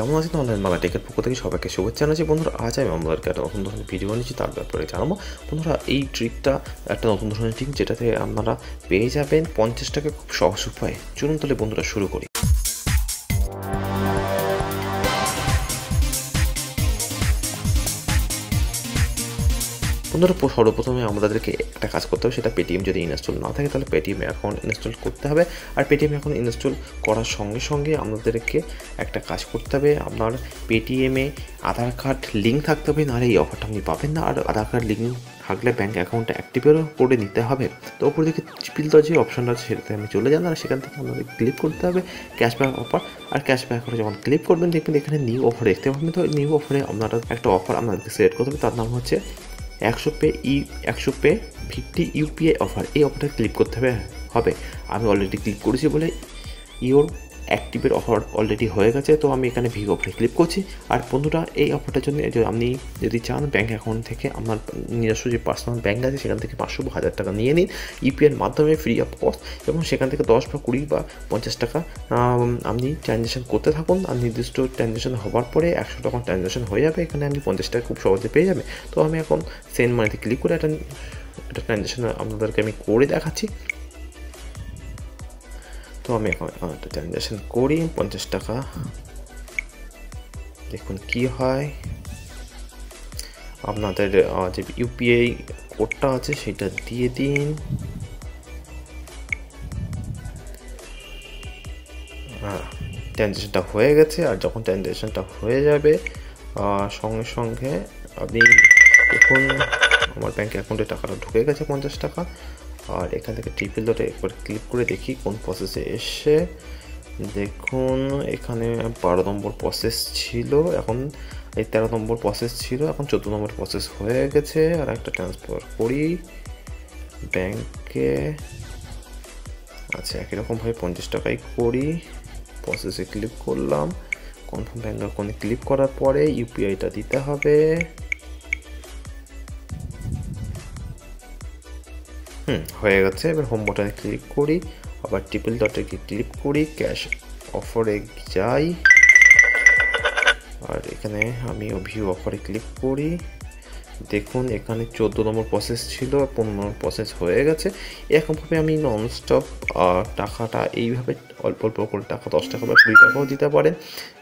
কেমন আছেন অনলাইন বাংলা টেকের পক্ষ থেকে সবাইকে শুভেচ্ছা জানাচ্ছি। বন্ধুরা, আজ আমি আপনাদেরকে একটা নতুন ধরনের ভিডিও বানিয়েছি, তার ব্যাপারে জানাবো। বন্ধুরা, এই ট্রিকটা একটা নতুন ধরনের ট্রিক, যেটাতে আপনারা পেয়ে যাবেন 50 টাকা খুব সহজ উপায়ে। চলুন তাহলে বন্ধুরা শুরু করি। বন্ধুরা, সর্বপ্রথমে আমাদেরকে একটা কাজ করতে হবে, সেটা পেটিএম যদি ইনস্টল না থাকে তাহলে পেটিএম অ্যাকাউন্ট ইনস্টল করতে হবে। আর পেটিএম অ্যাকাউন্ট ইনস্টল করার সঙ্গে সঙ্গে আমাদেরকে একটা কাজ করতে হবে, আপনার পেটিএমে আধার কার্ড লিঙ্ক থাকতে হবে, নাহলে এই অফারটা আপনি পাবেন না। আর আধার কার্ড লিঙ্ক থাকলে ব্যাঙ্ক অ্যাকাউন্টটা অ্যাক্টিভেরও করে নিতে হবে। তো ওপর দিকে চিপিলটা যে অপশানটা আছে সেটাতে আমি চলে যান, আর সেখান থেকে আমাদের ক্লিক করতে হবে ক্যাশব্যাক অফার। আর ক্যাশব্যাক অফারে যখন ক্লিক করবেন দেখবেন এখানে নিউ অফার দেখতে পাবেন। তো নিউ অফারে আপনারা একটা অফার আপনাদেরকে সিলেক্ট করতে হবে, তার নাম হচ্ছে 100 পে 50 ইউপিআই অফার। এই অফারটা ক্লিক করতে হবে। আমি অলরেডি ক্লিক করেছি বলে ইওর অ্যাক্টিভের অফার অলরেডি হয়ে গেছে। তো আমি এখানে ভিভ অফারে ক্লিক করছি। আর বন্ধুরা, এই অফারটার জন্য আপনি যদি চান ব্যাঙ্ক অ্যাকাউন্ট থেকে আপনার নিজস্ব যে পার্সোনাল ব্যাঙ্ক আছে সেখান থেকে 500 বা 1000 টাকা নিয়ে নিন ইউপিআইয়ের মাধ্যমে ফ্রি অফ কস্ট, এবং সেখান থেকে 10 বা 20 বা 50 টাকা আপনি ট্রানজ্যাকশন করতে থাকুন। আর নির্দিষ্ট ট্রানজ্যাকশন হওয়ার পরে 100 টাকা ট্রানজ্যাকশন হয়ে যাবে, এখানে আপনি 50 টাকা খুব সহজে পেয়ে যাবে। তো আমি এখন সেন্ড মানিতে ক্লিক করে একটা ট্রানজ্যাকশন আপনাদেরকে আমি করে দেখাচ্ছি। তো আমি এখন একটা ট্রানজ্যাকশন করি 50 টাকা, দেখুন কি হয়। আপনাদের যে ইউপিআই কোডটা আছে সেটা দিয়ে দিন। ট্রানজ্যাকশনটা হয়ে গেছে। আর যখন ট্রানজ্যাকশনটা হয়ে যাবে সঙ্গে সঙ্গে আপনি দেখুন আমার ব্যাঙ্ক অ্যাকাউন্টে টাকাটা ঢুকে গেছে 50 টাকা। আর এখান থেকে ট্রিপল ডটে একবার ক্লিক করে দেখি কোন প্রসেসে এসে। দেখুন এখানে 12 নম্বর প্রসেস ছিল, এখন এই 13 নম্বর প্রসেস ছিল, এখন 14 নম্বর প্রসেস হয়ে গেছে। আর একটা ট্রান্সফার করি ব্যাংকে। আচ্ছা, একই রকমভাবে 50 টাকাই করি। প্রসেসে ক্লিক করলাম, কনফার্ম ব্যাঙ্ক অ্যাকাউন্টে ক্লিক করার পরে ইউপিআইটা দিতে হবে। হয়ে গেছে। এবার হোম বাটনে ক্লিক করি, আবার ট্রিপল ডটে ক্লিক করি, ক্যাশ অফারে যাই। আর এখানে আমি ভিউ অফারে ক্লিক করি। দেখুন এখানে 14 নম্বর প্রসেস ছিল, 15 নম্বর প্রসেস হয়ে গেছে। এরকমভাবে আমি ননস্টপ টাকাটা এইভাবে অল্প অল্প করে টাকা 10 টাকা বা 20 টাকাও দিতে পারেন।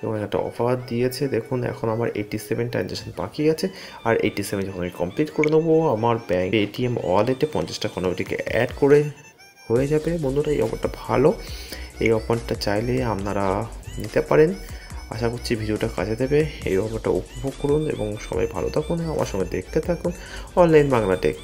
এবং একটা অফার দিয়েছে, দেখুন এখন আমার 87 ট্রানজ্যাকশন বাকি আছে। আর 87 যখন আমি কমপ্লিট করে নেবো, আমার ব্যাঙ্ক পেটিএম ওয়ালেটে 50 টাকা অটোমেটিক অ্যাড করে হয়ে যাবে। বন্ধুরা, এই অফারটা ভালো, এই অফারটা চাইলে আপনারা নিতে পারেন। আশা করছি ভিডিওটা কাজে দেবে। এই অফারটা উপভোগ করুন এবং সবাই ভালো থাকুন, আমার সঙ্গে দেখতে থাকুন অনলাইন বাংলা টেক।